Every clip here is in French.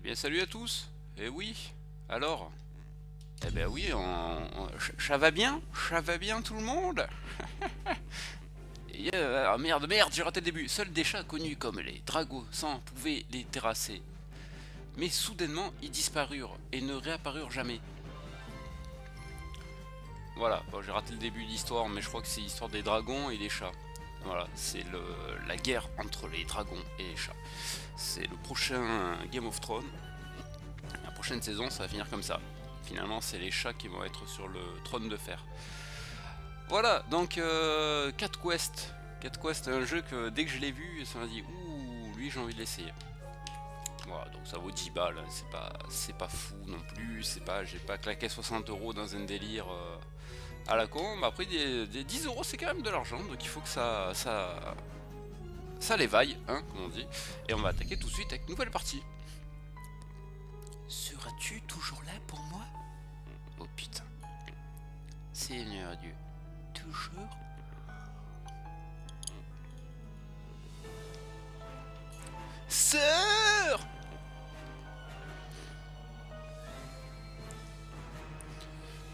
bien salut à tous. Eh oui, alors? Eh ben oui, ça va bien? Ça va bien tout le monde? Ah merde, merde, j'ai raté le début. Seuls des chats connus comme les dragons pouvaient les terrasser. Mais soudainement, ils disparurent et ne réapparurent jamais. Voilà, bon, j'ai raté le début de l'histoire, mais je crois que c'est l'histoire des dragons et des chats. Voilà, c'est la guerre entre les dragons et les chats. C'est le prochain Game of Thrones. La prochaine saison, ça va finir comme ça. Finalement, c'est les chats qui vont être sur le trône de fer. Voilà, donc Cat Quest. Cat Quest, un jeu que dès que je l'ai vu, ça m'a dit ouh, lui j'ai envie de l'essayer. Voilà, donc ça vaut 10 balles, c'est pas fou non plus, j'ai pas claqué 60 € dans un délire à la con. Mais après, des 10 € c'est quand même de l'argent, donc il faut que ça les vaille, hein, comme on dit. Et on va attaquer tout de suite avec une nouvelle partie. Seras-tu toujours là pour moi? Oh putain. Seigneur Dieu. Toujours? Sœur!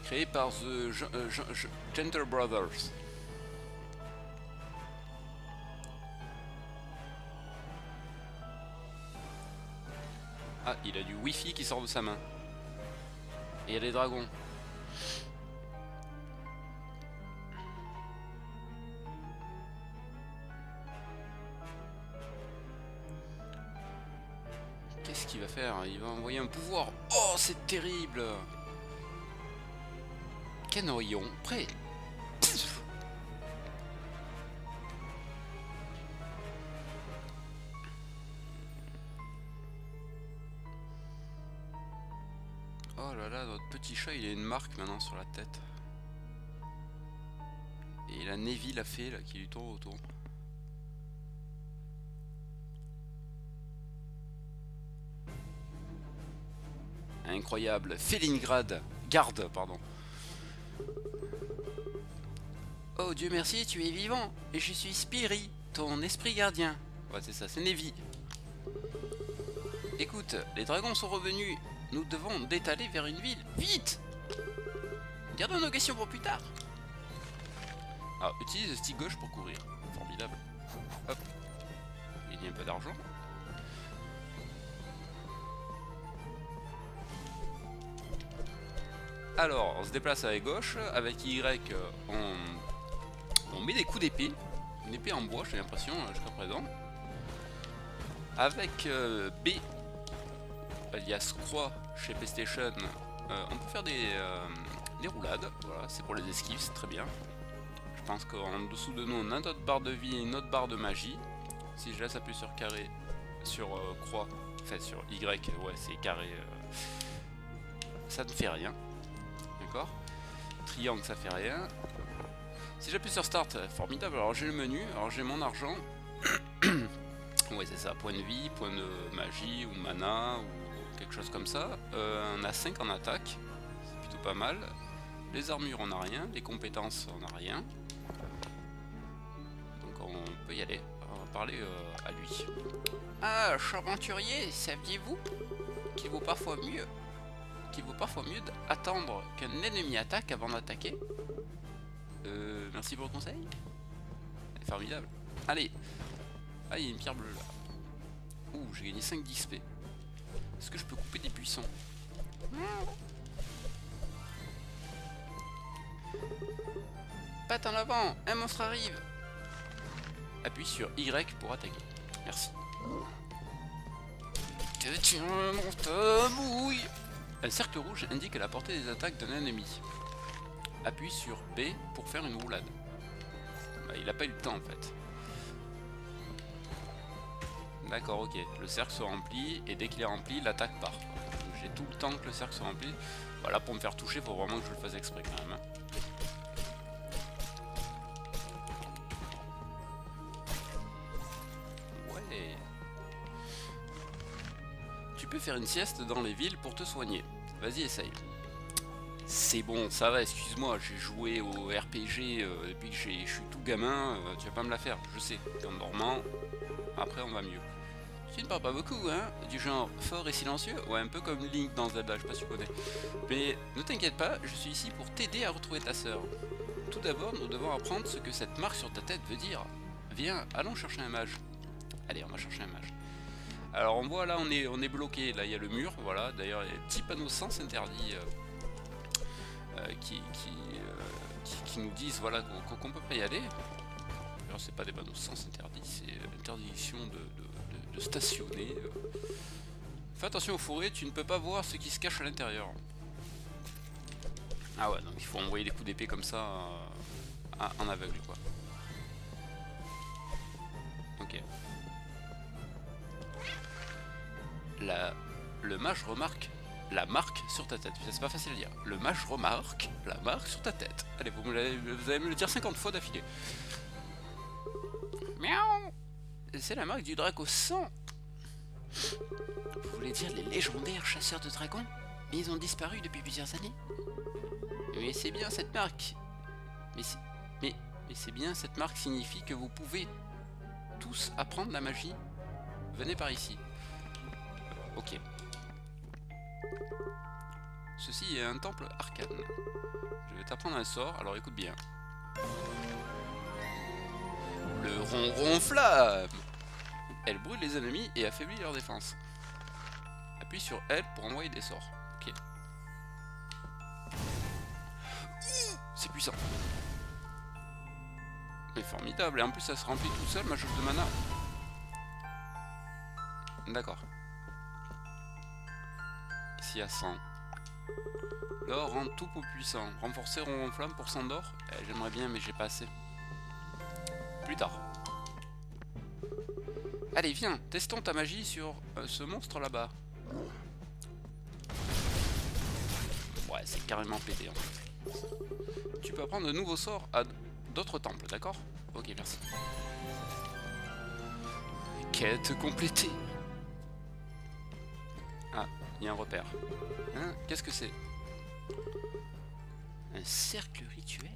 Créé par The Genter Brothers. Ah, il a du wifi qui sort de sa main. Et il y a des dragons. Qu'est-ce qu'il va faire? Il va envoyer un pouvoir. Oh, c'est terrible! Canoyon prêt. Oh là là, notre petit chat, il a une marque maintenant sur la tête. Et la Navy l'a fait là, qui lui tourne autour. Incroyable. Felingrad. Garde, pardon. Oh Dieu merci, tu es vivant. Et je suis Spiri, ton esprit gardien. Ouais, c'est ça, c'est Navy. Écoute, les dragons sont revenus. Nous devons détaler vers une ville. Vite! Gardons nos questions pour plus tard. Alors, utilise le stick gauche pour courir. Formidable. Hop. Il y a un peu d'argent. Alors, on se déplace avec gauche. Avec Y, on met des coups d'épée. Une épée en bois, j'ai l'impression, jusqu'à présent. Avec B, alias croix chez PlayStation, on peut faire des roulades. Voilà, c'est pour les esquives, c'est très bien. Je pense qu'en dessous de nous, on a notre barre de vie et notre barre de magie. Si je laisse appuyer sur carré, sur croix, enfin sur Y, ouais, c'est carré, ça ne fait rien. D'accord? Triangle, ça fait rien. Si j'appuie sur Start, formidable. Alors j'ai le menu, alors j'ai mon argent. Ouais, c'est ça, point de vie, point de magie ou mana ou quelque chose comme ça. On a 5 en attaque, c'est plutôt pas mal. Les armures, on n'a rien. Les compétences, on n'a rien. Donc on peut y aller. On va parler à lui. Ah, charpenturier, saviez-vous qu'il vaut parfois mieux d'attendre qu'un ennemi attaque avant d'attaquer? Merci pour le conseil. C'est formidable. Allez. Ah, il y a une pierre bleue là. Ouh, j'ai gagné 5 d'XP. Est-ce que je peux couper des buissons? Patte en avant, un monstre arrive. Appuie sur Y pour attaquer. Merci. Que tiens, monstre mouille. Le cercle rouge indique la portée des attaques d'un ennemi. Appuie sur B pour faire une roulade. Bah, il a pas eu le temps en fait. D'accord, ok. Le cercle se remplit et dès qu'il est rempli, l'attaque part. J'ai tout le temps que le cercle se remplit. Voilà, pour me faire toucher, il faut vraiment que je le fasse exprès quand même. Ouais. Tu peux faire une sieste dans les villes pour te soigner. Vas-y, essaye. C'est bon, ça va, excuse-moi, j'ai joué au RPG depuis que je suis tout gamin, tu vas pas me la faire, je sais. En dormant, après on va mieux. Tu ne parles pas beaucoup, hein? Du genre fort et silencieux? Ouais, un peu comme Link dans Zelda, je sais pas si tu connais. Mais ne t'inquiète pas, je suis ici pour t'aider à retrouver ta sœur. Tout d'abord, nous devons apprendre ce que cette marque sur ta tête veut dire. Viens, allons chercher un mage. Allez, on va chercher un mage. Alors on voit là, on est bloqué, là il y a le mur, voilà. D'ailleurs, il y a des petits panneaux sens interdits qui nous disent voilà, qu'on peut pas y aller. Alors c'est pas des panneaux sens interdits, c'est l'interdiction de stationner. Fais attention aux forêts, tu ne peux pas voir ce qui se cache à l'intérieur. Ah ouais, donc il faut envoyer des coups d'épée comme ça en aveugle quoi. Ok. Le mage remarque la marque sur ta tête. C'est pas facile à dire. Le mage remarque la marque sur ta tête. Allez, vous allez me le dire 50 fois d'affilée. Miaou. C'est la marque du draco sang. Vous voulez dire les légendaires chasseurs de dragons? Mais ils ont disparu depuis plusieurs années. Mais c'est bien cette marque. Mais c'est bien cette marque signifie que vous pouvez tous apprendre la magie. Venez par ici. Ok. Ceci est un temple arcane. Je vais t'apprendre un sort, alors écoute bien. Le ronron flamme. Elle brûle les ennemis et affaiblit leur défense. Appuie sur L pour envoyer des sorts. Ok. C'est puissant. Mais formidable, et en plus ça se remplit tout seul ma jauge de mana. D'accord. Ici à 100. L'or rend tout plus puissant. Renforcer ronron flamme pour 100 d'or. J'aimerais bien mais j'ai pas assez. Plus tard. Allez viens, testons ta magie sur ce monstre là-bas. Ouais, c'est carrément pété en fait. Tu peux apprendre de nouveaux sorts à d'autres temples, d'accord? Ok, merci. Quête complétée. Ah, il y a un repère. Hein? Qu'est-ce que c'est? Un cercle rituel?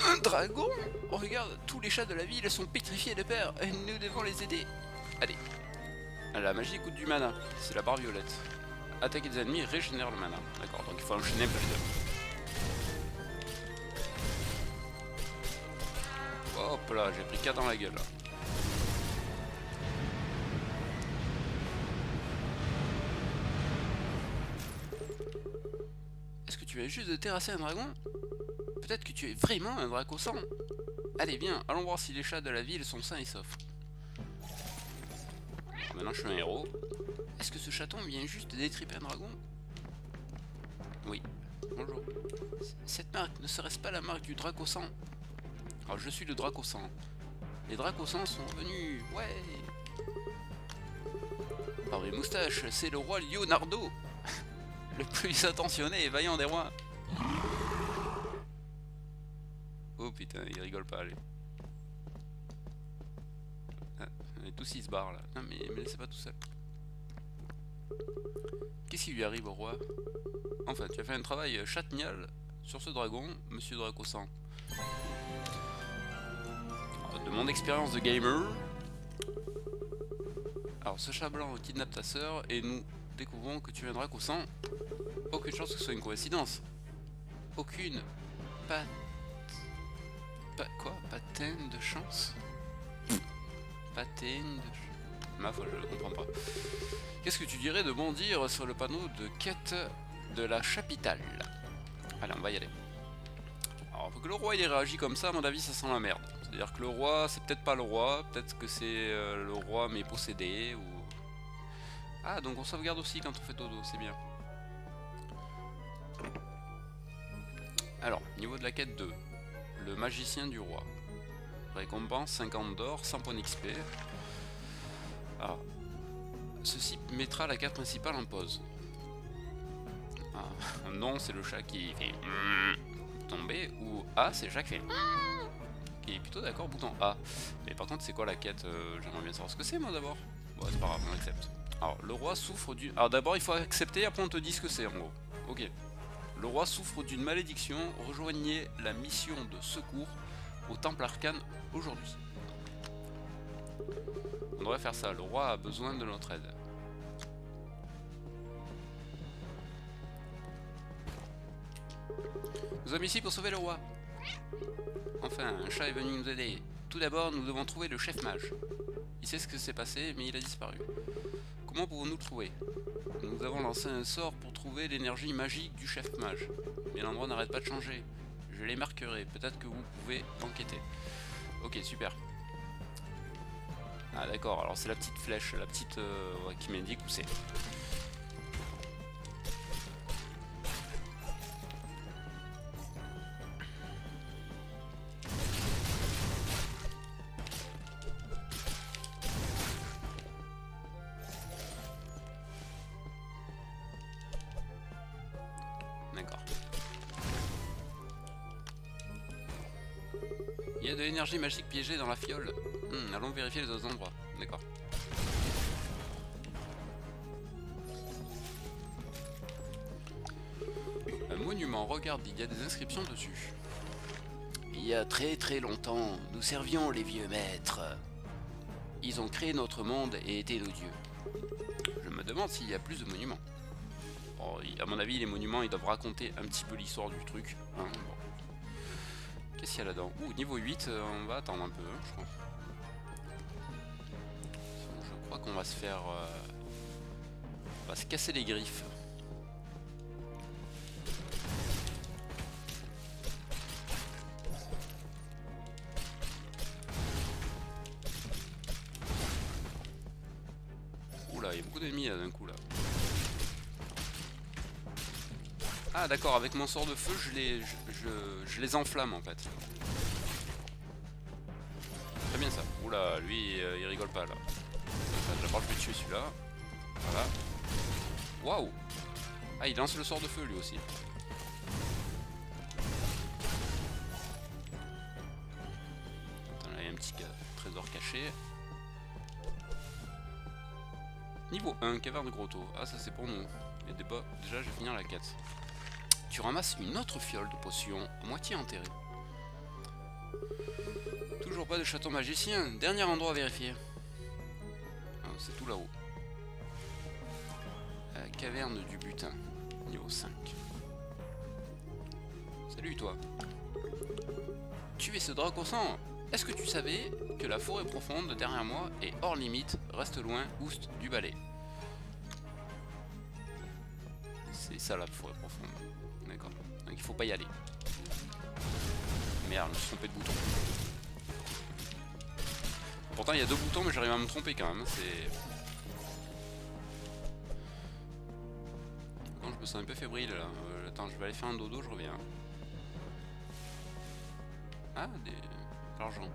Un dragon? Oh, regarde, tous les chats de la ville sont pétrifiés de peur et nous devons les aider. Allez. La magie coûte du mana. C'est la barre violette. Attaquer des ennemis régénère le mana. D'accord, donc il faut enchaîner plus de... Hop là, j'ai pris 4 dans la gueule. Là. Est-ce que tu viens juste de terrasser un dragon? Peut-être que tu es vraiment un draco sang. Allez, viens, allons voir si les chats de la ville sont sains et saufs. Alors, maintenant, je suis un héros. Est-ce que ce chaton vient juste de détriper un dragon? Oui. Bonjour. Cette marque ne serait-ce pas la marque du draco sang? Alors, je suis le draco sang. Les dracos sang sont venus. Ouais. Par mes moustaches, c'est le roi Leonardo. Le plus attentionné et vaillant des rois. Oh putain, il rigole pas, allez. Ah, et tous ils se barrent là. Non mais laissez pas tout seul. Qu'est-ce qui lui arrive au roi? Enfin, tu as fait un travail chatnial sur ce dragon, monsieur Draco-sang. De mon expérience de gamer... Alors, ce chat blanc kidnappe ta sœur et nous découvrons que tu es un Draco-sang. Aucune chance que ce soit une coïncidence. Aucune. Quoi? Patine de chance? Patine de chance. Ma foi, je ne comprends pas. Qu'est-ce que tu dirais de bondir sur le panneau de quête de la capitale? Allez, on va y aller. Alors, faut que le roi il ait réagi comme ça, à mon avis, ça sent la merde. C'est-à-dire que le roi, c'est peut-être pas le roi, peut-être que c'est le roi mais possédé, ou... Ah, donc on sauvegarde aussi quand on fait dodo, c'est bien. Alors, niveau de la quête 2. Le magicien du roi. Récompense 50 d'or, 100 points d'XP. Alors, ceci mettra la quête principale en pause. Ah, non, c'est le chat qui fait tomber, ou A, c'est le chat qui fait qui est plutôt d'accord, bouton A. Mais par contre, c'est quoi la quête? J'aimerais bien savoir ce que c'est, moi, d'abord. Bon, c'est pas grave, on accepte. Alors, le roi souffre d'une... Alors, d'abord, il faut accepter, après on te dit ce que c'est, en gros. Ok. Le roi souffre d'une malédiction. Rejoignez la mission de secours au temple arcane aujourd'hui. On devrait faire ça, le roi a besoin de notre aide. Nous sommes ici pour sauver le roi. Enfin, un chat est venu nous aider. Tout d'abord, nous devons trouver le chef mage. Il sait ce que s'est passé, mais il a disparu. Comment pouvons-nous le trouver? Nous avons lancé un sort pour trouver l'énergie magique du chef mage. Mais l'endroit n'arrête pas de changer. Je les marquerai, peut-être que vous pouvez enquêter. Ok, super. Ah d'accord, alors c'est la petite flèche, la petite ouais, qui m'indique où c'est. D'accord. Il y a de l'énergie magique piégée dans la fiole. Allons vérifier les autres endroits. D'accord. Un monument, regarde, il y a des inscriptions dessus. Il y a très très longtemps, nous servions les vieux maîtres. Ils ont créé notre monde et étaient nos dieux. Je me demande s'il y a plus de monuments. Bon, à mon avis, les monuments, ils doivent raconter un petit peu l'histoire du truc. Hein, bon. Qu'est-ce qu'il y a là-dedans? Ouh, niveau 8, on va attendre un peu, je crois. Je crois qu'on va se faire... on va se casser les griffes. Oula, il y a beaucoup d'ennemis là d'un coup là. Ah d'accord, avec mon sort de feu, je les enflamme en fait. Très bien ça. Oula, lui il rigole pas là. D'abord je vais tuer celui-là. Voilà. Waouh. Ah, il lance le sort de feu lui aussi. Attends, là il y a un petit trésor caché. Niveau 1, caverne de grotto. Ah ça c'est pour nous. Et déjà je vais finir la quête. Tu ramasses une autre fiole de potion à moitié enterrée. Toujours pas de château magicien. Dernier endroit à vérifier. Ah, c'est tout là-haut. La caverne du butin. Niveau 5. Salut toi. Tu es ce drac au sang. Est-ce que tu savais que la forêt profonde derrière moi est hors limite, reste loin, oust du balai? C'est ça la forêt profonde. D'accord. Donc il faut pas y aller. Merde, je me suis trompé de bouton. Pourtant il y a 2 boutons mais j'arrive à me tromper quand même. C'est... Quand je me sens un peu fébrile là. Attends, je vais aller faire un dodo, je reviens. Ah, de l'argent.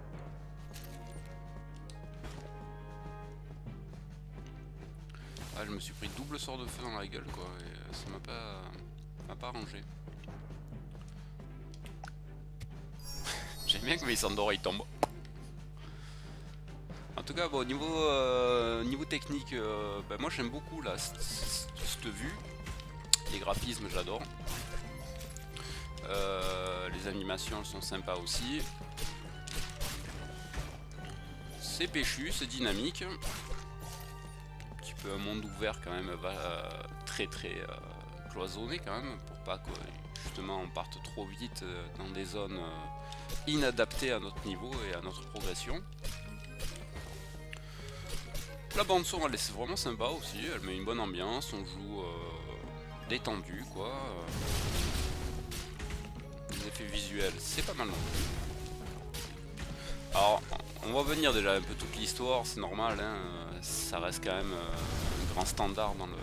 Ah, je me suis pris double sort de feu dans la gueule quoi. Et ça m'a pas arrangé. J'aime bien que mes Sandora ils tombent. En tout cas, bon, niveau technique, bah, moi j'aime beaucoup là, cette vue. Les graphismes, j'adore. Les animations sont sympas aussi. C'est péchu, c'est dynamique. Un petit peu un monde ouvert quand même, très cloisonné quand même, pour pas que justement on parte trop vite dans des zones inadaptées à notre niveau et à notre progression. La bande son elle est vraiment sympa aussi, elle met une bonne ambiance, on joue détendu quoi. Les effets visuels c'est pas mal non plus. Alors on va venir déjà un peu toute l'histoire, c'est normal, hein, ça reste quand même un grand standard dans le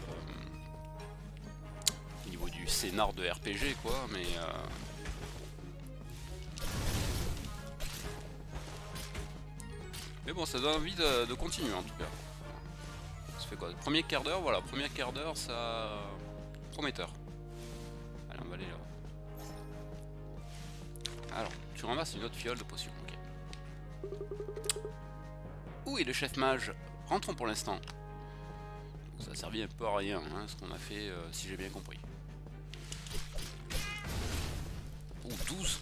niveau du scénar de RPG quoi, mais bon ça donne envie de continuer en tout cas. Ça fait quoi? Premier quart d'heure, voilà, premier quart d'heure, ça... prometteur. Allez, on va aller là. Alors, tu ramasses une autre fiole de potion, ok. Où est le chef mage? Rentrons pour l'instant. Ça a servi un peu à rien, hein, ce qu'on a fait, si j'ai bien compris. Oh, 12.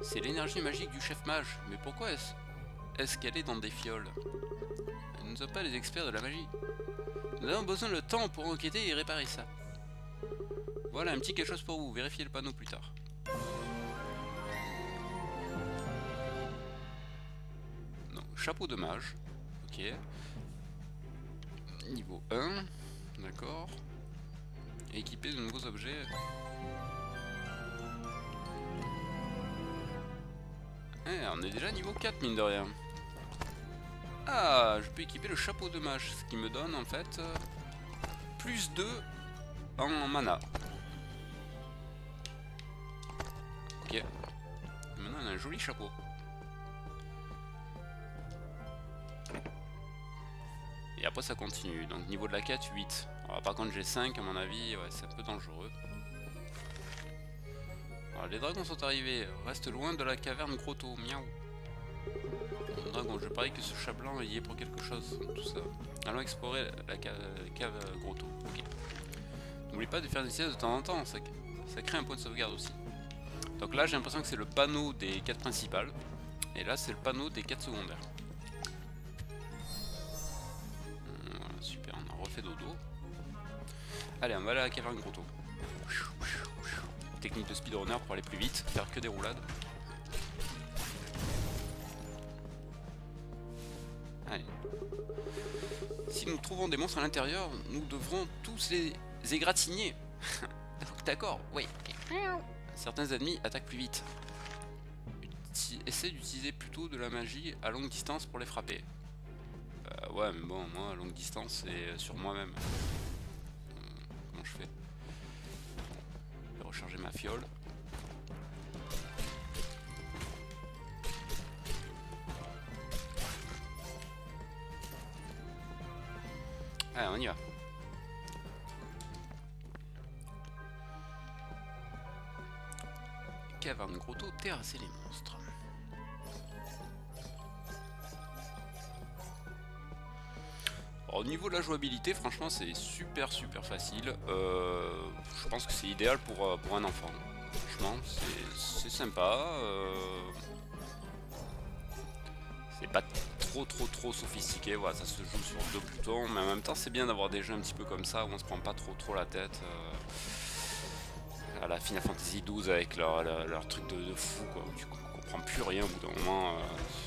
C'est l'énergie magique du chef mage. Mais pourquoi est-ce qu'elle est dans des fioles? Nous ne sommes pas les experts de la magie. Nous avons besoin de temps pour enquêter et réparer ça. Voilà un petit quelque chose pour vous. Vérifiez le panneau plus tard. Non, chapeau de mage. Ok. Niveau 1. D'accord. Équipé de nouveaux objets. Eh, on est déjà niveau 4 mine de rien. Ah, je peux équiper le chapeau de mage, ce qui me donne en fait plus 2 en mana. Ok. Et maintenant on a un joli chapeau. Et après ça continue, donc niveau de la quête 8. Alors, par contre j'ai 5 à mon avis, ouais, c'est un peu dangereux. Alors, les dragons sont arrivés, reste loin de la caverne Grotto, miaou. Dragon, je parie que ce chat blanc y est pour quelque chose, tout ça. Allons explorer la cave Grotto. Ok. N'oublie pas de faire des siestes de temps en temps, ça crée un point de sauvegarde aussi. Donc là j'ai l'impression que c'est le panneau des quêtes principales. Et là c'est le panneau des quêtes secondaires. Voilà, super, on a refait dodo. Allez, on va aller à la caverne Grotto. Technique de speedrunner pour aller plus vite, faire que des roulades. Allez. Si nous trouvons des monstres à l'intérieur, nous devrons tous les égratigner. D'accord, oui. Certains ennemis attaquent plus vite. Essaie d'utiliser plutôt de la magie à longue distance pour les frapper. Ouais, mais bon, moi, à longue distance, c'est sur moi-même. Comment je fais? Je vais recharger ma fiole. Allez, on y va. Caverne Grotto, terrasser les monstres. Alors, au niveau de la jouabilité, franchement, c'est super facile. Je pense que c'est idéal pour un enfant. Franchement, c'est sympa. C'est pas trop sophistiqué, voilà, ça se joue sur 2 boutons, mais en même temps c'est bien d'avoir des jeux un petit peu comme ça où on se prend pas trop la tête. À la Final Fantasy XII avec leur truc de fou, quoi, où tu comprends plus rien au bout d'un moment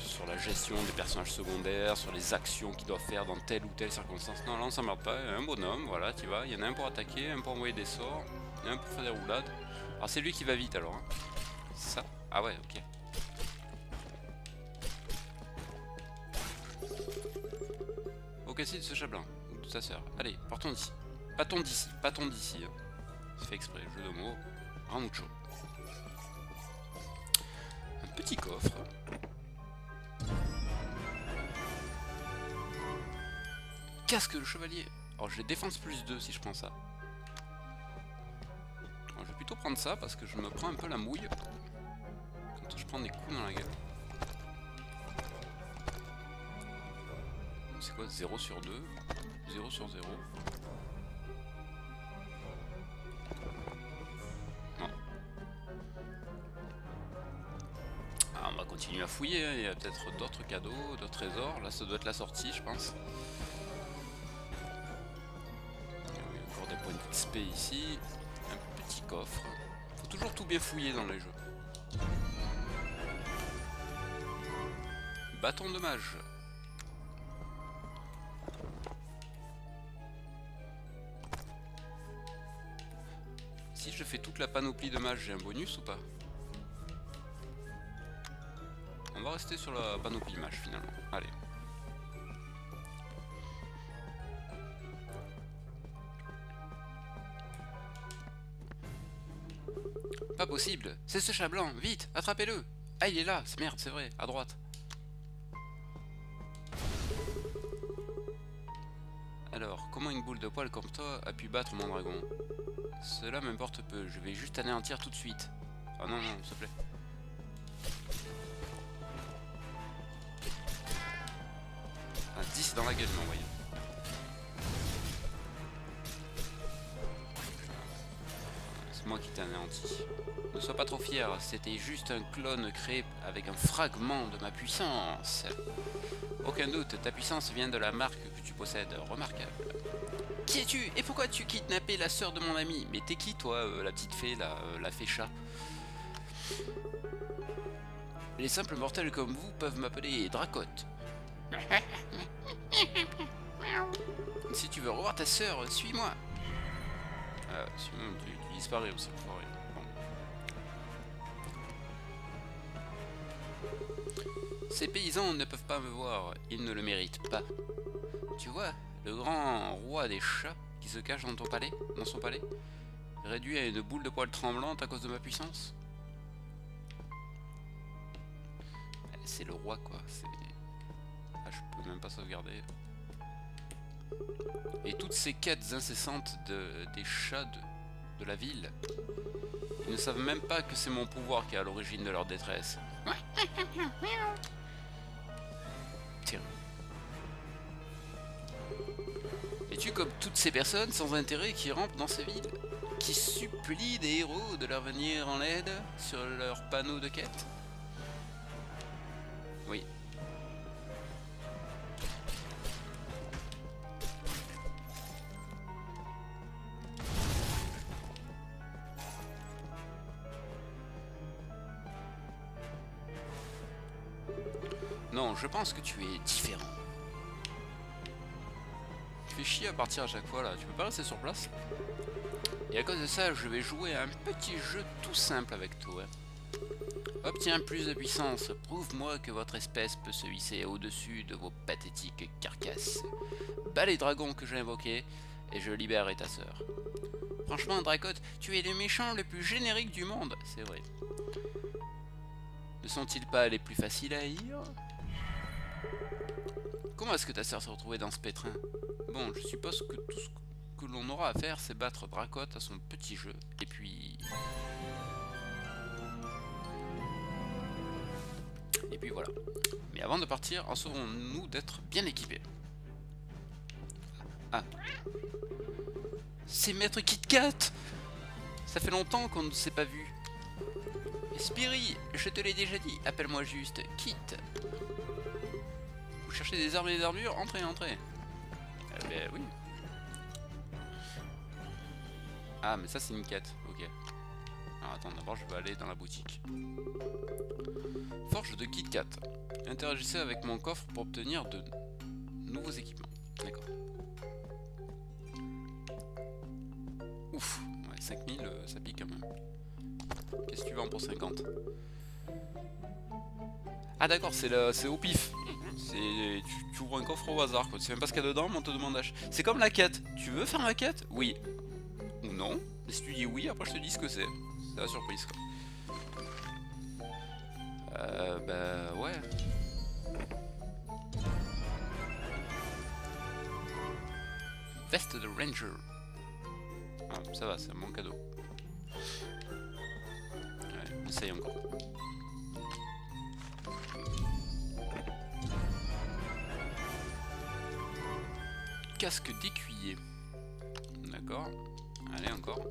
sur la gestion des personnages secondaires, sur les actions qu'ils doivent faire dans telle ou telle circonstance. Non, là on s'emmerde pas, il y a un bonhomme, voilà, tu vois, il y en a un pour attaquer, un pour envoyer des sorts, et un pour faire des roulades. Alors c'est lui qui va vite alors. Hein. Ça, ah ouais, ok. Casser de ce chat blanc, ou de sa sœur. Allez, partons d'ici. Partons d'ici. Hein. C'est fait exprès, jeu de mots. Ramucho. Un petit coffre. Casque de chevalier. Alors j'ai défense plus 2 si je prends ça. Alors, je vais plutôt prendre ça parce que je me prends un peu la mouille quand je prends des coups dans la gueule. C'est quoi 0 sur 2, 0 sur 0. Non. Ah, on va continuer à fouiller, hein. Il y a peut-être d'autres cadeaux, d'autres trésors. Là ça doit être la sortie je pense. Il y a encore des points d'XP ici. Un petit coffre. Faut toujours tout bien fouiller dans les jeux. Bâton de mage. Si je fais toute la panoplie de mages, j'ai un bonus ou pas? On va rester sur la panoplie mage finalement. Allez. Pas possible. C'est ce chat blanc. Vite, attrapez-le. Ah, il est là. Merde, c'est vrai. À droite. Alors, comment une boule de poil comme toi a pu battre mon dragon? Cela m'importe peu, je vais juste anéantir tout de suite. Oh non, non, s'il te plaît. Ah, 10 dans la gueule, il m'a envoyé. C'est moi qui t'ai anéanti. Ne sois pas trop fier, c'était juste un clone créé avec un fragment de ma puissance. Aucun doute, ta puissance vient de la marque que tu possèdes, remarquable. Qui es-tu? Et pourquoi tu kidnappé la sœur de mon ami? Mais t'es qui toi, la petite fée, la fée chat? Les simples mortels comme vous peuvent m'appeler Dracotte. Si tu veux revoir ta sœur, suis-moi. Sinon tu disparais aussi, l'enfoiré. Bon. Ces paysans ne peuvent pas me voir, ils ne le méritent pas. Tu vois, le grand roi des chats qui se cache dans ton palais, dans son palais, réduit à une boule de poils tremblante à cause de ma puissance. C'est le roi quoi, c'est... Ah, je peux même pas sauvegarder. Et toutes ces quêtes incessantes des chats de la ville, ils ne savent même pas que c'est mon pouvoir qui est à l'origine de leur détresse. Tiens. Es-tu comme toutes ces personnes sans intérêt qui rampent dans ces villes, qui supplient des héros de leur venir en aide sur leurs panneaux de quête? Oui. Non, je pense que tu es différent. Tu fais chier à partir à chaque fois là, tu peux pas rester sur place? Et à cause de ça, je vais jouer à un petit jeu tout simple avec toi. Obtiens plus de puissance, prouve-moi que votre espèce peut se hisser au-dessus de vos pathétiques carcasses. Bats les dragons que j'ai invoqués, et je libérerai ta sœur. Franchement, Dracotte, tu es le méchant le plus générique du monde, c'est vrai. Ne sont-ils pas les plus faciles à haïr? Comment est-ce que ta sœur s'est retrouvée dans ce pétrin? Bon, je suppose que tout ce que l'on aura à faire, c'est battre Dracotte à son petit jeu, et puis... Et puis voilà. Mais avant de partir, assurons-nous d'être bien équipés. Ah. C'est Maître KitKat! Ça fait longtemps qu'on ne s'est pas vu. Spiri, je te l'ai déjà dit, appelle-moi juste Kit. Vous cherchez des armes et des armures? Entrez, entrez. Eh ben oui. Ah, mais ça c'est une quête, ok. Alors attends, d'abord je vais aller dans la boutique. Forge de KitKat. Interagissez avec mon coffre pour obtenir de nouveaux équipements. D'accord. Ouf, ouais, 5000, ça pique quand même. Qu'est-ce que tu vends pour 50? Ah d'accord, c'est au pif. Tu ouvres un coffre au hasard, quoi. Tu sais même pas ce qu'il y a dedans, mais on te demande d'ach. C'est comme la quête. Tu veux faire la quête? Oui. Ou non. Et si tu dis oui, après je te dis ce que c'est. C'est la surprise, quoi. Bah ouais. Veste de Ranger. Ah, ça va, c'est un bon cadeau. Ouais, essaye encore. Casque d'écuyer. D'accord. Allez, encore.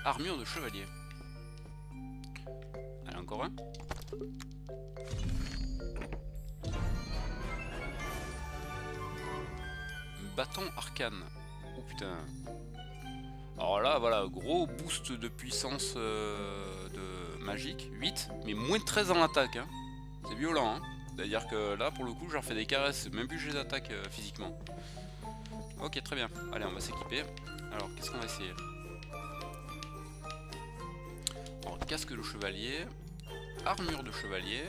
Armure de chevalier. Allez, encore un. Bâton arcane. Oh putain. Alors là, voilà, gros boost de puissance de magique. 8, mais moins de 13 en attaque. Hein. C'est violent. Hein. C'est-à-dire que là, pour le coup, je leur fais des caresses, même plus je les attaque physiquement. Ok, très bien. Allez, on va s'équiper. Alors, qu'est-ce qu'on va essayer? Alors, casque de chevalier. Armure de chevalier.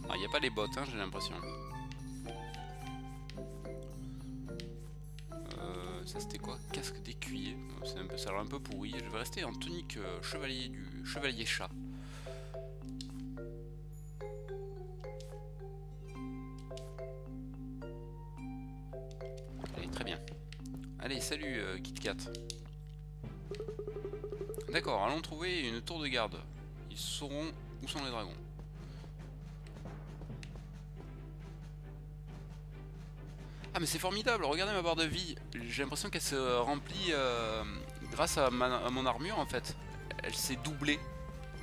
Ah, il n'y a pas les bottes, hein, j'ai l'impression. Ça c'était quoi? Casque d'écuyer. Ça a l'air un peu pourri. Je vais rester en tunique chevalier du chevalier chat. Allez, très bien. Allez, salut KitKat. D'accord, allons trouver une tour de garde. Ils sauront où sont les dragons. Ah mais c'est formidable, regardez ma barre de vie. J'ai l'impression qu'elle se remplit grâce à mon armure en fait. Elle s'est doublée.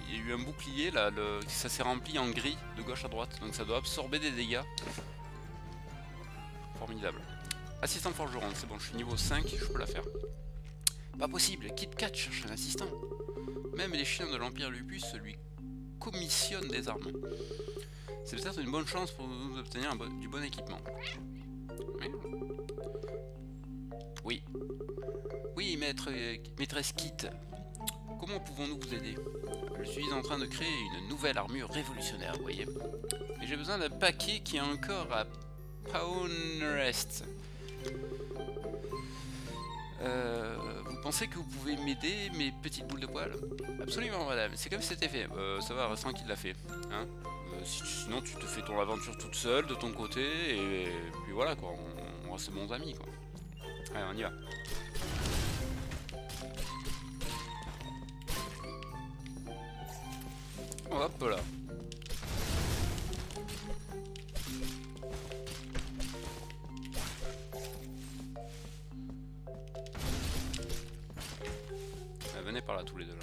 Il y a eu un bouclier là, ça s'est rempli en gris de gauche à droite. Donc ça doit absorber des dégâts. Formidable. Assistant forgeron, c'est bon, je suis niveau 5, je peux la faire. Pas possible, Kit Kat cherche un assistant. Même les chiens de l'Empire Lupus lui commissionnent des armes. C'est peut-être une bonne chance pour nous obtenir du bon équipement. Oui. Oui, maîtresse Kit. Comment pouvons-nous vous aider? Je suis en train de créer une nouvelle armure révolutionnaire, vous voyez. Et j'ai besoin d'un paquet qui est encore à Pawnrest. Vous pensez que vous pouvez m'aider, mes petites boules de poils? Absolument, madame. C'est comme si c'était fait. Ça va, reste tranquille, l'a fait. Hein, sinon, tu te fais ton aventure toute seule, de ton côté, et puis voilà, quoi. On reste bons amis, quoi. Allez, on y va. Hop là. Venez par là tous les deux là.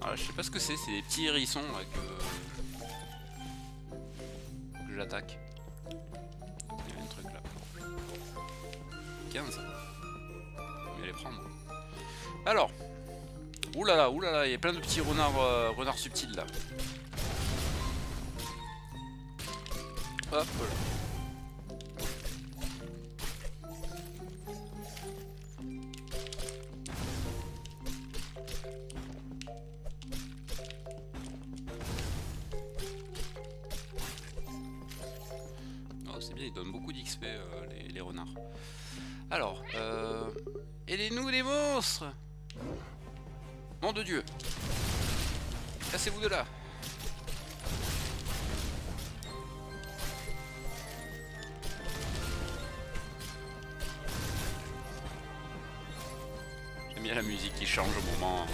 Alors, je sais pas ce que c'est des petits hérissons là, que j'attaque. Il y a un truc là. 15. Les prendre. Alors, oulala, il y a plein de petits renards subtils là. Hop là. Oh, c'est bien, ils donnent beaucoup d'XP les renards. Alors, aidez-nous les monstres! Nom de Dieu! Cassez-vous de là! J'aime bien la musique qui change au moment.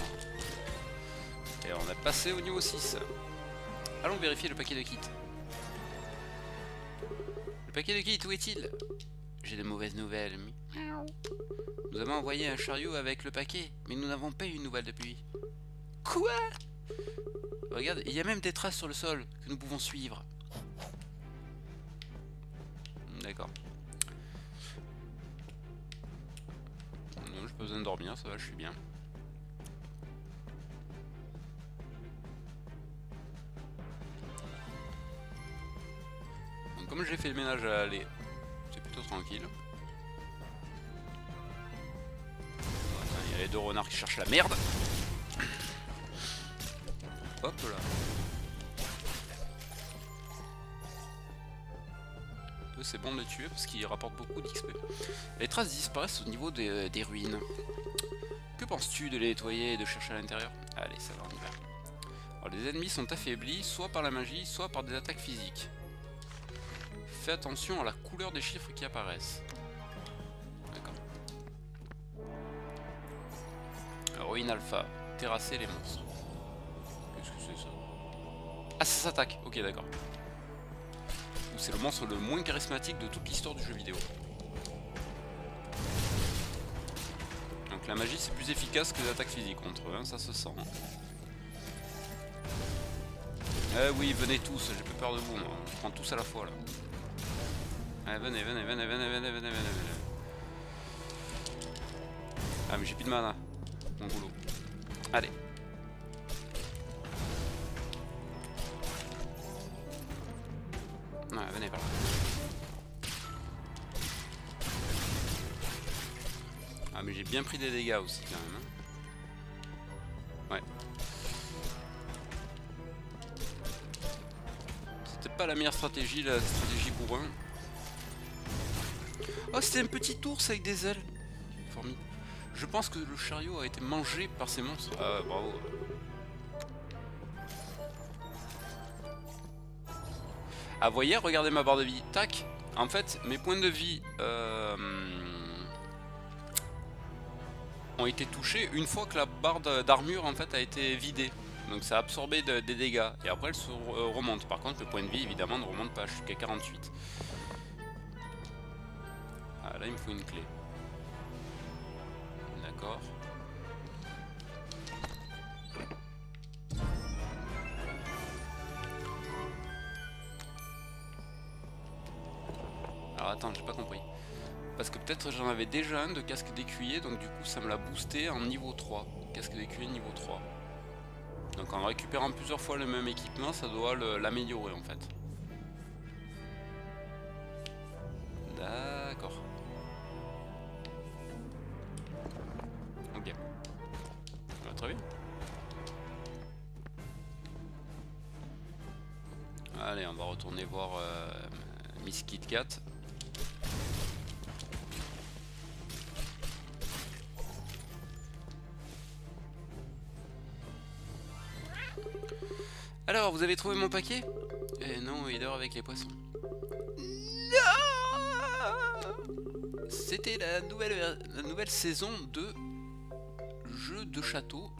Et on a passé au niveau 6. Allons vérifier le paquet de kits. Le paquet de kits, où est-il? J'ai de mauvaises nouvelles. Nous avons envoyé un chariot avec le paquet, mais nous n'avons pas eu une nouvelle depuis. Quoi? Regarde, il y a même des traces sur le sol que nous pouvons suivre. D'accord. Non, j'ai pas besoin de dormir, ça va, je suis bien. Donc, comme j'ai fait le ménage à aller, c'est plutôt tranquille. Il y a les deux renards qui cherchent la merde. Hop là. Eux, c'est bon de les tuer parce qu'ils rapportent beaucoup d'XP. Les traces disparaissent au niveau des ruines. Que penses-tu de les nettoyer et de chercher à l'intérieur? Allez, ça va, on y va. Alors, les ennemis sont affaiblis soit par la magie, soit par des attaques physiques. Fais attention à la couleur des chiffres qui apparaissent. D'accord. Ruine alpha. Terrasser les monstres. Qu'est-ce que c'est ça? Ah, ça s'attaque. Ok, d'accord. C'est le monstre le moins charismatique de toute l'histoire du jeu vidéo. Donc la magie c'est plus efficace que les attaques physiques contre eux, hein, ça se sent. Eh oui, venez tous, j'ai plus peur de vous, moi. Je prends tous à la fois là. Allez, venez. Ah mais j'ai plus de mana. Mon boulot. Allez. Ouais, venez par là. Ah mais j'ai bien pris des dégâts aussi quand même. Hein. Ouais. C'était pas la meilleure stratégie, la stratégie bourrin. Oh, c'était un petit ours avec des ailes. Formidable. Je pense que le chariot a été mangé par ces monstres. Ah ouais, bravo. Ah, vous voyez, regardez ma barre de vie. Tac. En fait, mes points de vie ont été touchés une fois que la barre d'armure en fait a été vidée. Donc ça a absorbé des dégâts. Et après elle se remonte. Par contre, le point de vie évidemment ne remonte pas. Je suis qu'à 48. Ah, là il me faut une clé. D'accord. Alors attends, j'ai pas compris. Parce que peut-être j'en avais déjà un de casque d'écuyer, donc du coup ça me l'a boosté en niveau 3. Casque d'écuyer niveau 3. Donc en récupérant plusieurs fois le même équipement, ça doit l'améliorer en fait. D'accord. Ok. Très bien. Allez, on va retourner voir Miss Kit Kat. Alors, vous avez trouvé mon paquet? Eh non, il dort avec les poissons. C'était la nouvelle saison de jeu de château.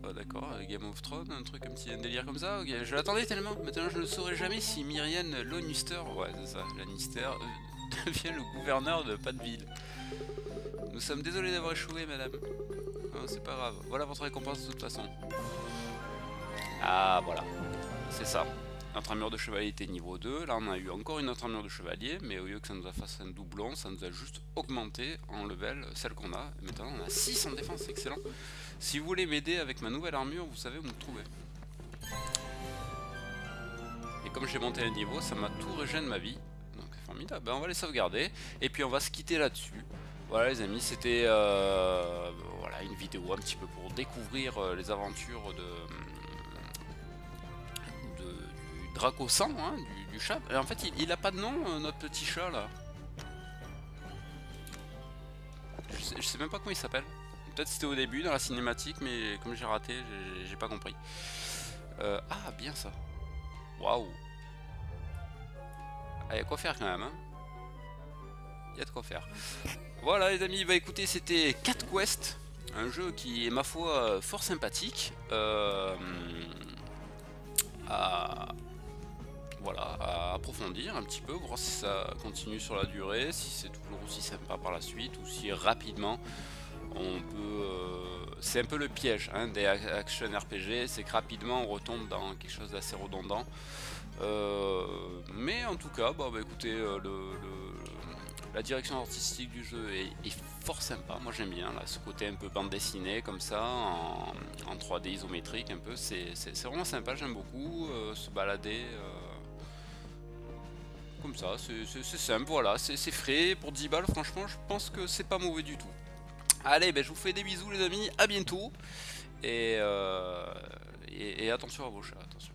Oh d'accord, Game of Thrones, un truc comme si un délire comme ça. Okay, je l'attendais tellement. Maintenant, je ne saurais jamais si Myriane Lannister, ouais c'est ça, Lannister, devient le gouverneur de Padville. Nous sommes désolés d'avoir échoué, madame. Oh, c'est pas grave. Voilà votre récompense de toute façon. Ah voilà, c'est ça. Notre armure de chevalier était niveau 2, là on a eu encore une autre armure de chevalier, mais au lieu que ça nous a fait un doublon, ça nous a juste augmenté en level celle qu'on a. Et maintenant on a 6 en défense, c'est excellent. Si vous voulez m'aider avec ma nouvelle armure, vous savez où me trouver. Et comme j'ai monté un niveau, ça m'a tout régène ma vie. Donc c'est formidable, ben, on va les sauvegarder, et puis on va se quitter là-dessus. Voilà les amis, c'était voilà, une vidéo un petit peu pour découvrir les aventures du Draco 100, hein, du chat. Et en fait, il a pas de nom, notre petit chat là. Je sais même pas comment il s'appelle. Peut-être c'était au début dans la cinématique, mais comme j'ai raté, j'ai pas compris. Ah, bien ça. Waouh. Ah, y a quoi faire quand même, hein. Y a de quoi faire. Voilà les amis, bah écoutez, c'était Cat Quest, un jeu qui est ma foi fort sympathique. Voilà, à approfondir un petit peu, voir si ça continue sur la durée, si c'est toujours aussi sympa par la suite, ou si rapidement on peut... c'est un peu le piège hein, des action RPG, c'est que rapidement on retombe dans quelque chose d'assez redondant. Mais en tout cas, bah écoutez, la direction artistique du jeu est fort sympa, moi j'aime bien là, ce côté un peu bande dessinée comme ça, en 3D isométrique un peu, c'est vraiment sympa, j'aime beaucoup se balader comme ça, c'est simple, voilà, c'est frais, pour 10 balles franchement je pense que c'est pas mauvais du tout. Allez, ben, je vous fais des bisous les amis, à bientôt, et attention à vos chats, attention.